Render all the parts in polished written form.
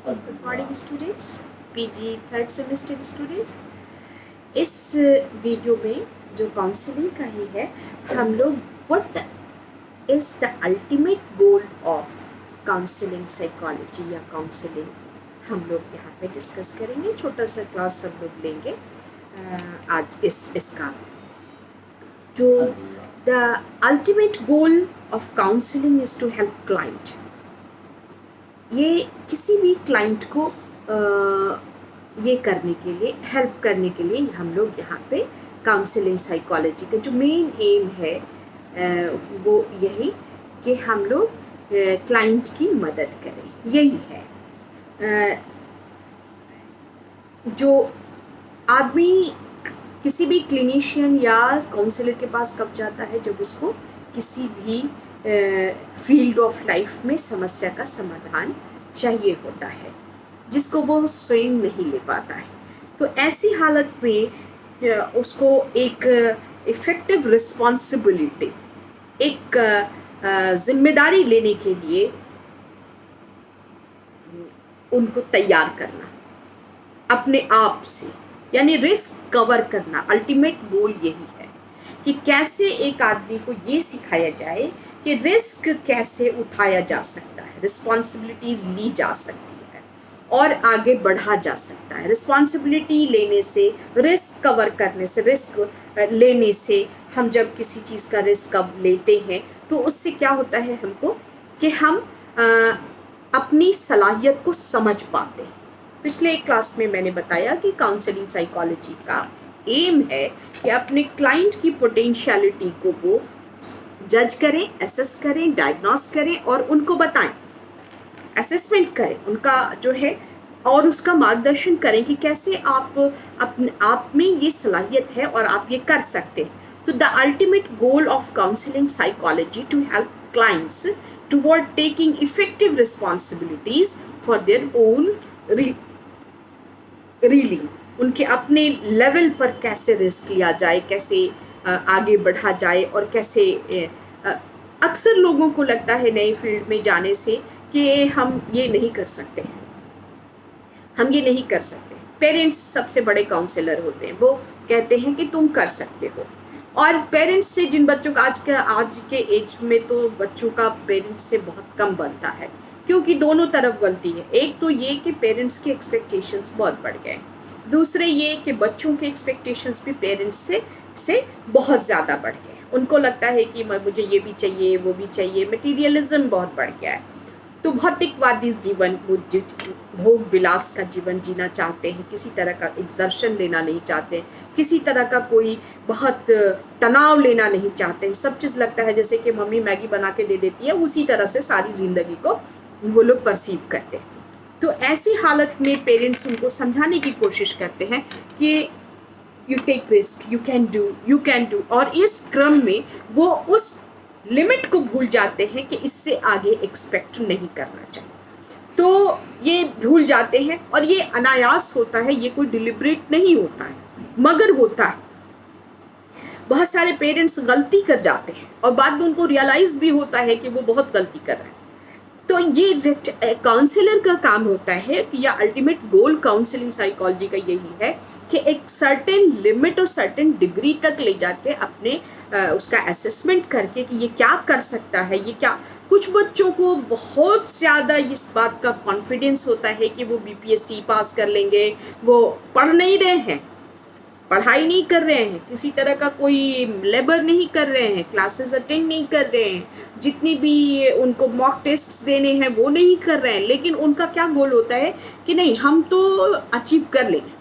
Good morning students, PG third semester students. इस video में जो काउंसलिंग का ही है, हम लोग what is the ultimate goal of counselling psychology या काउंसलिंग हम लोग यहाँ पे डिस्कस करेंगे। छोटा सा क्लास हम लोग लेंगे आज इसका। तो the ultimate goal of counselling is to help client. ये किसी भी क्लाइंट को ये करने के लिए, हेल्प करने के लिए हम लोग यहाँ पे काउंसलिंग साइकोलॉजी का जो मेन एम है वो यही कि हम लोग क्लाइंट की मदद करें, यही है। जो आदमी किसी भी क्लिनिशियन या काउंसलर के पास कब जाता है, जब उसको किसी भी फील्ड ऑफ लाइफ में समस्या का समाधान चाहिए होता है, जिसको वो स्वयं नहीं ले पाता है। तो ऐसी हालत में उसको एक इफ़ेक्टिव रिस्पॉन्सिबिलिटी, एक जिम्मेदारी लेने के लिए उनको तैयार करना अपने आप से, यानी रिस्क कवर करना। अल्टीमेट गोल यही है कि कैसे एक आदमी को ये सिखाया जाए कि रिस्क कैसे उठाया जा सकता है, रिस्पॉन्सिबिलिटीज़ ली जा सकती है और आगे बढ़ा जा सकता है। रिस्पॉन्सिबिलिटी लेने से, रिस्क कवर करने से, रिस्क लेने से, हम जब किसी चीज़ का रिस्क कब लेते हैं तो उससे क्या होता है हमको कि हम अपनी सलाहियत को समझ पाते हैं। पिछले एक क्लास में मैंने बताया कि काउंसलिंग साइकोलॉजी का एम है कि अपने क्लाइंट की पोटेंशियलिटी को वो जज करें, एसेस करें, डायग्नोस करें और उनको बताएं, असेसमेंट करें उनका जो है, और उसका मार्गदर्शन करें कि कैसे आप अपने आप में ये सलाहियत है और आप ये कर सकते हैं। तो the ultimate goal of counselling psychology to help clients toward taking effective responsibilities for their own reeling. उनके अपने लेवल पर कैसे रिस्क लिया जाए, कैसे आगे बढ़ा जाए, और कैसे अक्सर लोगों को लगता है नए फील्ड में जाने से कि हम ये नहीं कर सकते हैं, हम ये नहीं कर सकते। पेरेंट्स सबसे बड़े काउंसलर होते हैं, वो कहते हैं कि तुम कर सकते हो। और पेरेंट्स से जिन बच्चों का आज के एज में तो बच्चों का पेरेंट्स से बहुत कम बनता है, क्योंकि दोनों तरफ गलती है। एक तो ये कि पेरेंट्स के एक्सपेक्टेशंस बहुत बढ़ गए, दूसरे ये कि बच्चों के एक्सपेक्टेशंस भी पेरेंट्स से बहुत ज़्यादा बढ़ गए। उनको लगता है कि मुझे ये भी चाहिए, वो भी चाहिए, मटीरियलिज्म बहुत बढ़ गया है। तो भौतिकवादी जीवन, वो भोग विलास का जीवन जीना चाहते हैं, किसी तरह का एक्सर्शन लेना नहीं चाहते, किसी तरह का कोई बहुत तनाव लेना नहीं चाहते। सब चीज़ लगता है जैसे कि मम्मी मैगी बना के दे देती है, उसी तरह से सारी ज़िंदगी को वो लोग परसीव करते हैं। तो ऐसी हालत में पेरेंट्स उनको समझाने की कोशिश करते हैं कि you take risk, you can do, और इस क्रम में वो उस लिमिट को भूल जाते हैं कि इससे आगे एक्सपेक्ट नहीं करना चाहिए। तो ये भूल जाते हैं और ये अनायास होता है, ये कोई डिलिब्रेट नहीं होता है, मगर होता है। बहुत सारे पेरेंट्स गलती कर जाते हैं और बाद में उनको रियलाइज़ भी होता है कि वो बहुत गलती कर रहे हैं। तो ये काउंसलर का काम होता है कि या अल्टीमेट गोल काउंसलिंग साइकोलॉजी का यही है कि एक सर्टेन लिमिट और सर्टेन डिग्री तक ले जाके अपने उसका असेसमेंट करके कि ये क्या कर सकता है, ये क्या। कुछ बच्चों को बहुत ज़्यादा इस बात का कॉन्फिडेंस होता है कि वो बीपीएससी पास कर लेंगे, वो पढ़ नहीं रहे हैं, पढ़ाई नहीं कर रहे हैं, किसी तरह का कोई लेबर नहीं कर रहे हैं, क्लासेस अटेंड नहीं कर रहे हैं, जितनी भी उनको मॉक टेस्ट्स देने हैं वो नहीं कर रहे हैं, लेकिन उनका क्या गोल होता है कि नहीं हम तो अचीव कर लेंगे।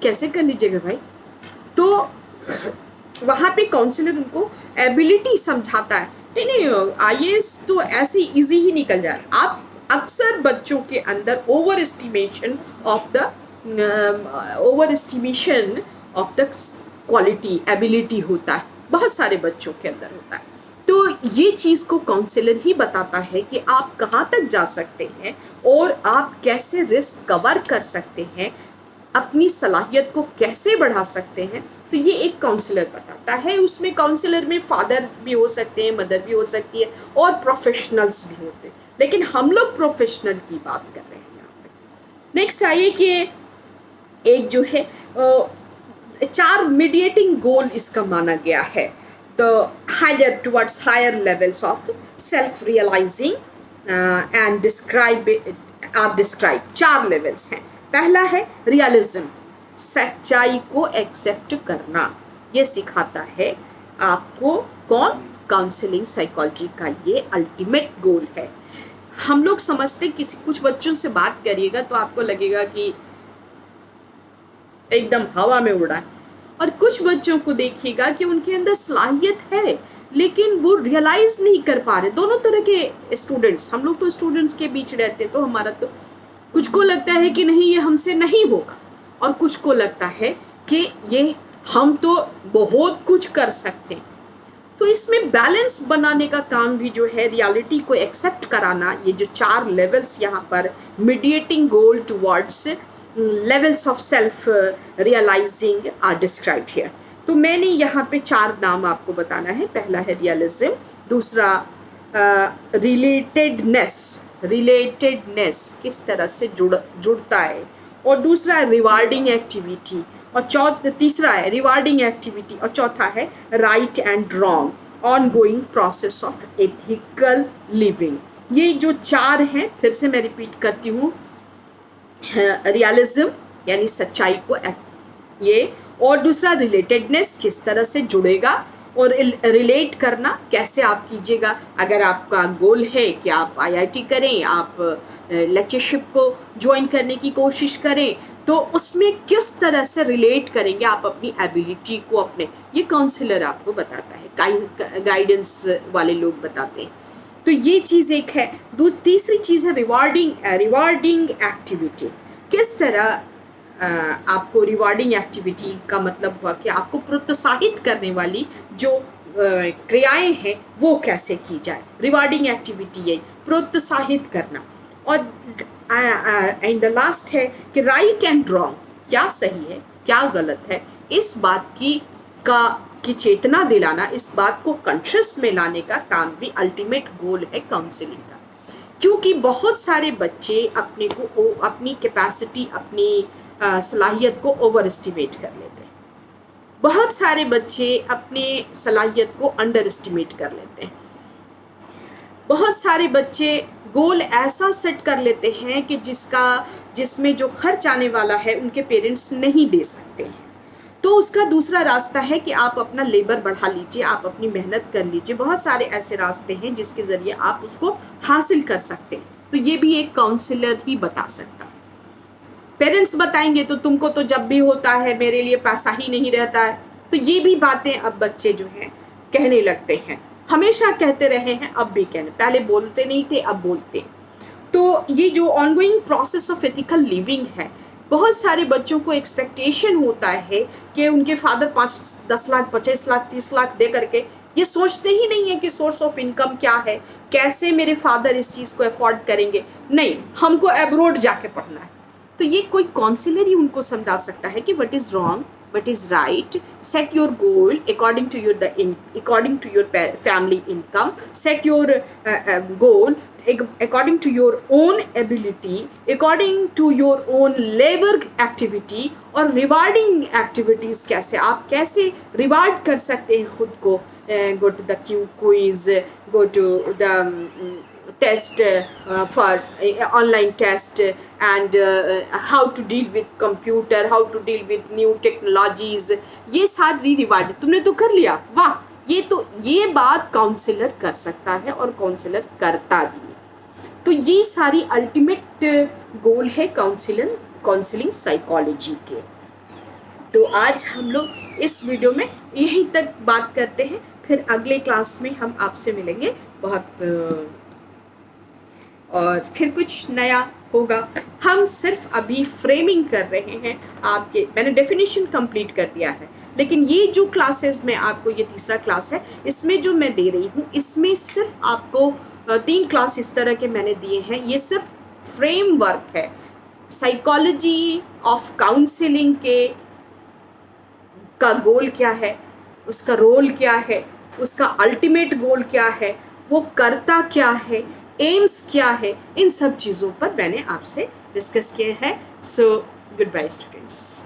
कैसे कर लीजिएगा भाई? तो वहाँ पे काउंसलर उनको एबिलिटी समझाता है। नहीं आईएएस तो ऐसे इजी ही निकल जा रहा है। आप अक्सर बच्चों के अंदर over estimation of the quality, ability होता है, बहुत सारे बच्चों के अंदर होता है। तो ये चीज़ को काउंसलर ही बताता है कि आप कहाँ तक जा सकते हैं और आप कैसे रिस्क कवर कर सकते हैं, अपनी सलाहियत को कैसे बढ़ा सकते हैं। तो ये एक काउंसलर बताता है। उसमें काउंसलर में फादर भी हो सकते हैं, मदर भी हो सकती है और प्रोफेशनल्स भी होते हैं, लेकिन हम लोग प्रोफेशनल की बात कर रहे हैं यहाँ पे। नेक्स्ट आइए कि एक जो है 4 मीडिएटिंग गोल इसका माना गया है। The higher towards higher levels of self realising and describe 4 levels हैं। पहला है रियलिज्म, सच्चाई को एक्सेप्ट करना। ये सिखाता है आपको कौन? काउंसलिंग साइकोलॉजी का ये अल्टीमेट गोल है। हम लोग समझते किसी कुछ बच्चों से बात करिएगा तो आपको लगेगा कि एकदम हवा में उड़ा है, और कुछ बच्चों को देखिएगा कि उनके अंदर सलाहियत है लेकिन वो रियलाइज नहीं कर पा रहे। दोनों तरह के स्टूडेंट्स, हम लोग तो स्टूडेंट्स के बीच रहते तो हमारा तो कुछ को लगता है कि नहीं ये हमसे नहीं होगा, और कुछ को लगता है कि ये हम तो बहुत कुछ कर सकते हैं। तो इसमें बैलेंस बनाने का काम भी जो है, रियलिटी को एक्सेप्ट कराना, ये जो 4 लेवल्स यहाँ पर mediating goal towards levels of self realising are described here. तो मैंने यहाँ पे 4 नाम आपको बताना है। पहला है रियलिज्म, दूसरा रिलेटेडनेस किस तरह से जुड़ता है, और दूसरा है रिवार्डिंग एक्टिविटी, और तीसरा है रिवार्डिंग एक्टिविटी, और चौथा है right and wrong ongoing process of ethical living. ये जो 4 हैं, फिर से मैं रिपीट करती हूँ, रियलिज्म यानी सच्चाई को ये, और दूसरा रिलेटेडनेस किस तरह से जुड़ेगा, और रिलेट करना कैसे आप कीजिएगा। अगर आपका गोल है कि आप आईआईटी करें, आप लेक्चरशिप को ज्वाइन करने की कोशिश करें, तो उसमें किस तरह से रिलेट करेंगे आप अपनी एबिलिटी को अपने, ये काउंसलर आपको बताता है, गाइडेंस वाले लोग बताते हैं। तो ये चीज़ एक है। तीसरी चीज़ है रिवार्डिंग एक्टिविटी। किस तरह आपको रिवार्डिंग एक्टिविटी का मतलब हुआ कि आपको प्रोत्साहित करने वाली जो क्रियाएं हैं वो कैसे की जाए। रिवार्डिंग एक्टिविटी है प्रोत्साहित करना। और एंड द लास्ट है कि राइट एंड रॉन्ग, क्या सही है क्या गलत है, इस बात की चेतना दिलाना, इस बात को कॉन्शियस में लाने का काम भी अल्टीमेट गोल है काउंसलिंग का। क्योंकि बहुत सारे बच्चे अपनी कैपेसिटी, अपनी सलाहियत को ओवर एस्टिमेट कर लेते हैं। बहुत सारे बच्चे अपने सलाहियत को अंडर एस्टिमेट कर लेते हैं। बहुत सारे बच्चे गोल ऐसा सेट कर लेते हैं कि जिसमें जो खर्च आने वाला है उनके पेरेंट्स नहीं दे सकते हैं। तो उसका दूसरा रास्ता है कि आप अपना लेबर बढ़ा लीजिए, आप अपनी मेहनत कर लीजिए। बहुत सारे ऐसे रास्ते हैं जिसके ज़रिए आप उसको हासिल कर सकते हैं। तो ये भी एक काउंसलर ही बता सकता है। पेरेंट्स बताएंगे तो तुमको तो जब भी होता है, मेरे लिए पैसा ही नहीं रहता है। तो ये भी बातें अब बच्चे जो हैं कहने लगते हैं। हमेशा कहते रहे हैं, अब भी कहने, पहले बोलते नहीं थे अब बोलते। तो ये जो ongoing process of ethical living है, बहुत सारे बच्चों को एक्सपेक्टेशन होता है कि उनके फादर 5-10 लाख 25 लाख 30 लाख दे करके, ये सोचते ही नहीं है कि सोर्स ऑफ इनकम क्या है, कैसे मेरे फादर इस चीज़ को अफोर्ड करेंगे। नहीं, हमको अब्रोड जाके पढ़ना है। तो ये कोई काउंसलर ही उनको समझा सकता है कि what is wrong, what is right, set your goal according to your family income, set your goal according to your own ability, according to your own labor activity, और rewarding activities कैसे reward कर सकते हैं खुद को। Go to the quiz, go to the test for online test, and how to deal with computer, how to deal with new technologies, ये सारी reward तुमने तो कर लिया, वाह। ये बात काउंसलर कर सकता है और काउंसलर करता भी है। तो ये सारी अल्टीमेट गोल है काउंसलिंग साइकोलॉजी के। तो आज हम लोग इस वीडियो में यहीं तक बात करते हैं, फिर अगले क्लास में हम आपसे मिलेंगे और फिर कुछ नया होगा। हम सिर्फ अभी फ्रेमिंग कर रहे हैं आपके, मैंने डेफिनेशन कंप्लीट कर दिया है, लेकिन ये जो क्लासेस में आपको, ये तीसरा क्लास है, इसमें जो मैं दे रही हूँ, इसमें सिर्फ आपको 3 क्लास इस तरह के मैंने दिए हैं। ये सिर्फ फ्रेमवर्क है। साइकोलॉजी ऑफ काउंसलिंग का गोल क्या है, उसका रोल क्या है, उसका अल्टीमेट गोल क्या है, वो करता क्या है, एम्स क्या है, इन सब चीज़ों पर मैंने आपसे डिस्कस किए हैं। So goodbye students.